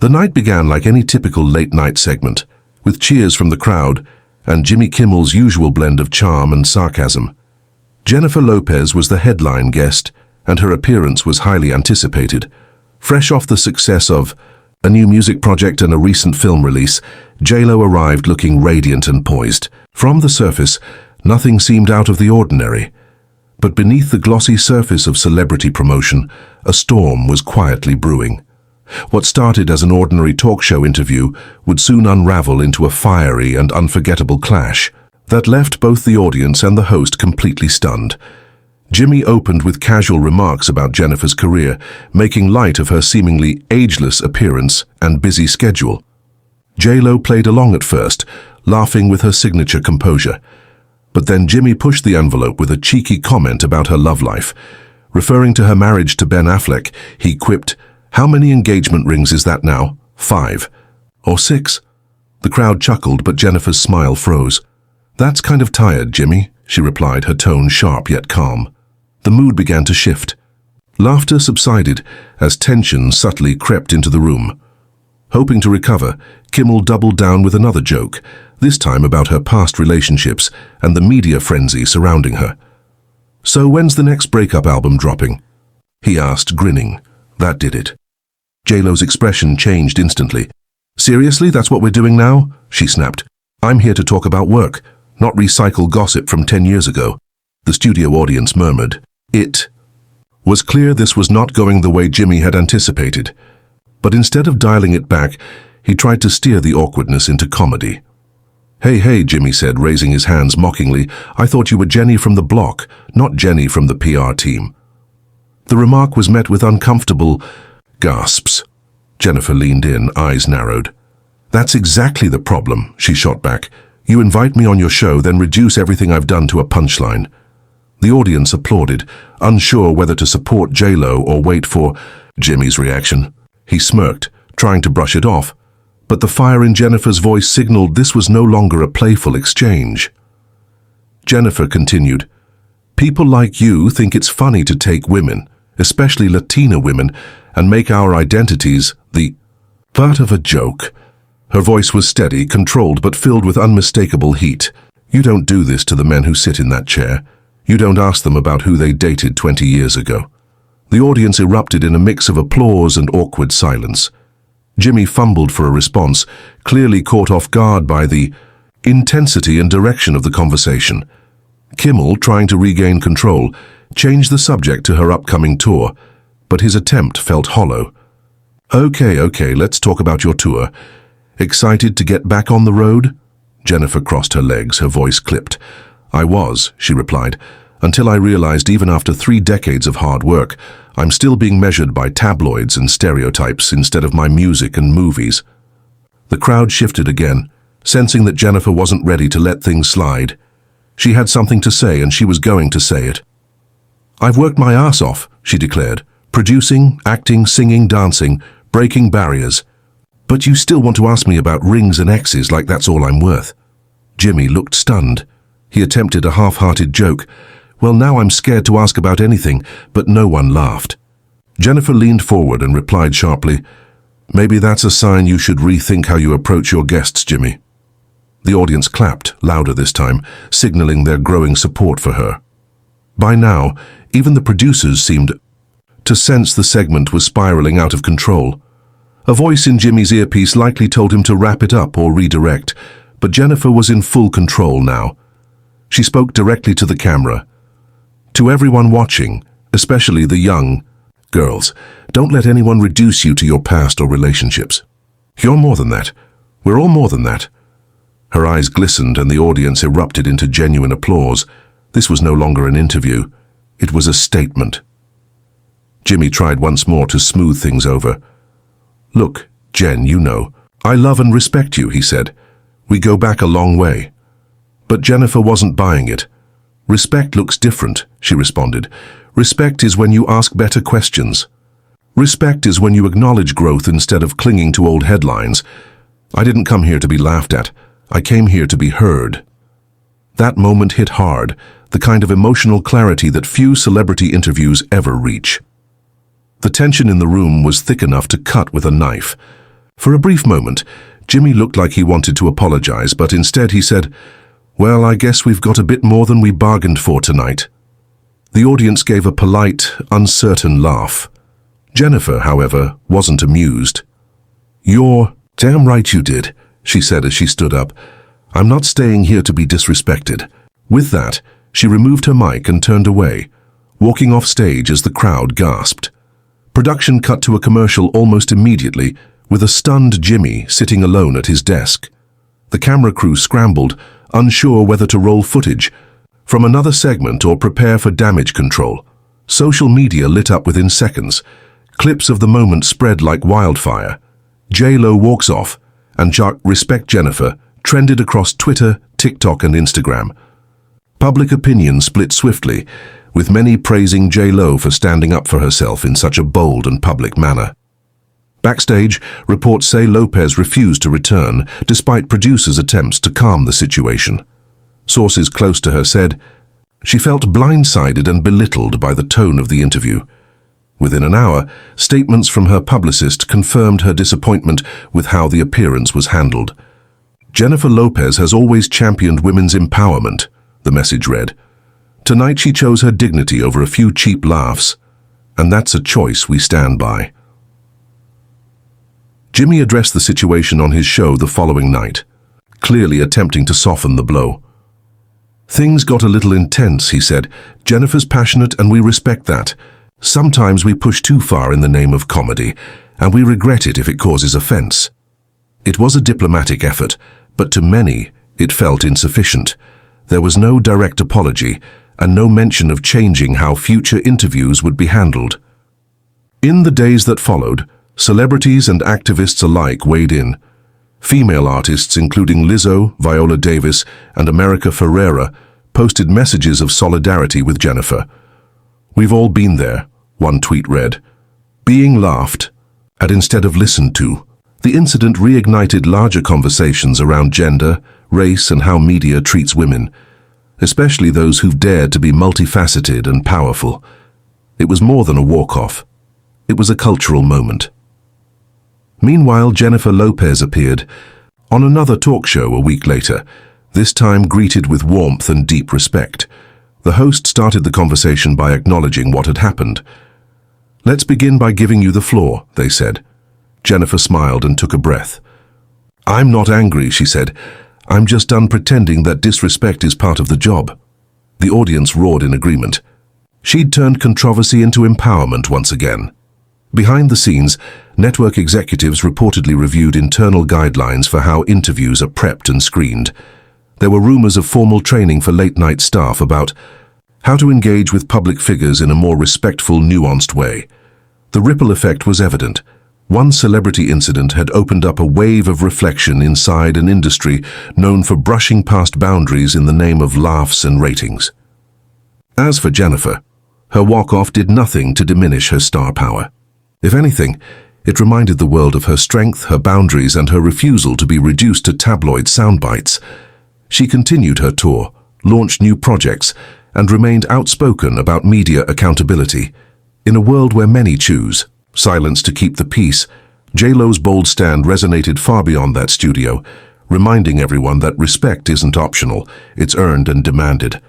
The night began like any typical late-night segment, with cheers from the crowd and Jimmy Kimmel's usual blend of charm and sarcasm. Jennifer Lopez was the headline guest, and her appearance was highly anticipated. Fresh off the success of a new music project and a recent film release, J.Lo arrived looking radiant and poised. From the surface, nothing seemed out of the ordinary. But beneath the glossy surface of celebrity promotion, a storm was quietly brewing. What started as an ordinary talk show interview would soon unravel into a fiery and unforgettable clash that left both the audience and the host completely stunned. Jimmy opened with casual remarks about Jennifer's career, making light of her seemingly ageless appearance and busy schedule. J.Lo played along at first, laughing with her signature composure. But then Jimmy pushed the envelope with a cheeky comment about her love life. Referring to her marriage to Ben Affleck, he quipped, "How many engagement rings is that now? 5. Or 6? The crowd chuckled, but Jennifer's smile froze. "That's kind of tired, Jimmy," she replied, her tone sharp yet calm. The mood began to shift. Laughter subsided as tension subtly crept into the room. Hoping to recover, Kimmel doubled down with another joke, this time about her past relationships and the media frenzy surrounding her. "So when's the next breakup album dropping?" he asked, grinning. That did it. J.Lo's expression changed instantly. "Seriously, that's what we're doing now?" she snapped. "I'm here to talk about work, not recycle gossip from 10 years ago." The studio audience murmured. It was clear this was not going the way Jimmy had anticipated. But instead of dialing it back, he tried to steer the awkwardness into comedy. Hey, Jimmy said, raising his hands mockingly. "I thought you were Jenny from the block, not Jenny from the PR team." The remark was met with uncomfortable gasps. Jennifer leaned in, eyes narrowed. "That's exactly the problem," she shot back. "You invite me on your show, then reduce everything I've done to a punchline." The audience applauded, unsure whether to support J.Lo or wait for Jimmy's reaction. He smirked, trying to brush it off, but the fire in Jennifer's voice signaled this was no longer a playful exchange. Jennifer continued, "People like you think it's funny to take women, especially Latina women, and make our identities the part of a joke." Her voice was steady, controlled, but filled with unmistakable heat. "You don't do this to the men who sit in that chair. You don't ask them about who they dated 20 years ago." The audience erupted in a mix of applause and awkward silence. Jimmy fumbled for a response, clearly caught off guard by the intensity and direction of the conversation. Kimmel, trying to regain control, changed the subject to her upcoming tour, but his attempt felt hollow. Okay, let's talk about your tour. Excited to get back on the road?" Jennifer crossed her legs, her voice clipped. "I was," she replied, "until I realized even after 3 decades of hard work, I'm still being measured by tabloids and stereotypes instead of my music and movies." The crowd shifted again, sensing that Jennifer wasn't ready to let things slide. She had something to say, and she was going to say it. "I've worked my ass off," she declared, "producing, acting, singing, dancing, breaking barriers. But you still want to ask me about rings and exes like that's all I'm worth." Jimmy looked stunned. He attempted a half-hearted joke. "Well, now I'm scared to ask about anything," but no one laughed. Jennifer leaned forward and replied sharply, "Maybe that's a sign you should rethink how you approach your guests, Jimmy." The audience clapped, louder this time, signaling their growing support for her. By now, even the producers seemed to sense the segment was spiraling out of control. A voice in Jimmy's earpiece likely told him to wrap it up or redirect, but Jennifer was in full control now. She spoke directly to the camera. "To everyone watching, especially the young girls, don't let anyone reduce you to your past or relationships. You're more than that. We're all more than that." Her eyes glistened and the audience erupted into genuine applause. This was no longer an interview. It was a statement. Jimmy tried once more to smooth things over. "Look, Jen, you know, I love and respect you," he said. "We go back a long way." But Jennifer wasn't buying it. "Respect looks different," she responded. "Respect is when you ask better questions. Respect is when you acknowledge growth instead of clinging to old headlines. I didn't come here to be laughed at. I came here to be heard." That moment hit hard, the kind of emotional clarity that few celebrity interviews ever reach. The tension in the room was thick enough to cut with a knife. For a brief moment, Jimmy looked like he wanted to apologize, but instead he said, "Well, I guess we've got a bit more than we bargained for tonight." The audience gave a polite, uncertain laugh. Jennifer, however, wasn't amused. "You're damn right you did," she said as she stood up. "I'm not staying here to be disrespected." With that, she removed her mic and turned away, walking off stage as the crowd gasped. Production cut to a commercial almost immediately, with a stunned Jimmy sitting alone at his desk. The camera crew scrambled, unsure whether to roll footage from another segment or prepare for damage control. Social media lit up within seconds. Clips of the moment spread like wildfire. J-Lo walks off, and "Respect Jennifer" trended across Twitter, TikTok, and Instagram. Public opinion split swiftly, with many praising J-Lo for standing up for herself in such a bold and public manner. Backstage, reports say Lopez refused to return, despite producers' attempts to calm the situation. Sources close to her said, she felt blindsided and belittled by the tone of the interview. Within an hour, statements from her publicist confirmed her disappointment with how the appearance was handled. "Jennifer Lopez has always championed women's empowerment," the message read. "Tonight she chose her dignity over a few cheap laughs, and that's a choice we stand by." Jimmy addressed the situation on his show the following night, clearly attempting to soften the blow. "Things got a little intense," he said. "Jennifer's passionate and we respect that. Sometimes we push too far in the name of comedy, and we regret it if it causes offense." It was a diplomatic effort, but to many, it felt insufficient. There was no direct apology, and no mention of changing how future interviews would be handled. In the days that followed, celebrities and activists alike weighed in. Female artists, including Lizzo, Viola Davis, and America Ferrera, posted messages of solidarity with Jennifer. "We've all been there," one tweet read. "Being laughed at instead of listened to." The incident reignited larger conversations around gender, race, and how media treats women, especially those who've dared to be multifaceted and powerful. It was more than a walk-off. It was a cultural moment. Meanwhile, Jennifer Lopez appeared on another talk show a week later, this time greeted with warmth and deep respect. The host started the conversation by acknowledging what had happened. "Let's begin by giving you the floor," they said. Jennifer smiled and took a breath. "I'm not angry," she said. "I'm just done pretending that disrespect is part of the job." The audience roared in agreement. She'd turned controversy into empowerment once again. Behind the scenes, network executives reportedly reviewed internal guidelines for how interviews are prepped and screened. There were rumors of formal training for late-night staff about how to engage with public figures in a more respectful, nuanced way. The ripple effect was evident. One celebrity incident had opened up a wave of reflection inside an industry known for brushing past boundaries in the name of laughs and ratings. As for Jennifer, her walk-off did nothing to diminish her star power. If anything, it reminded the world of her strength, her boundaries, and her refusal to be reduced to tabloid soundbites. She continued her tour, launched new projects, and remained outspoken about media accountability. In a world where many choose silence to keep the peace, J-Lo's bold stand resonated far beyond that studio, reminding everyone that respect isn't optional, it's earned and demanded.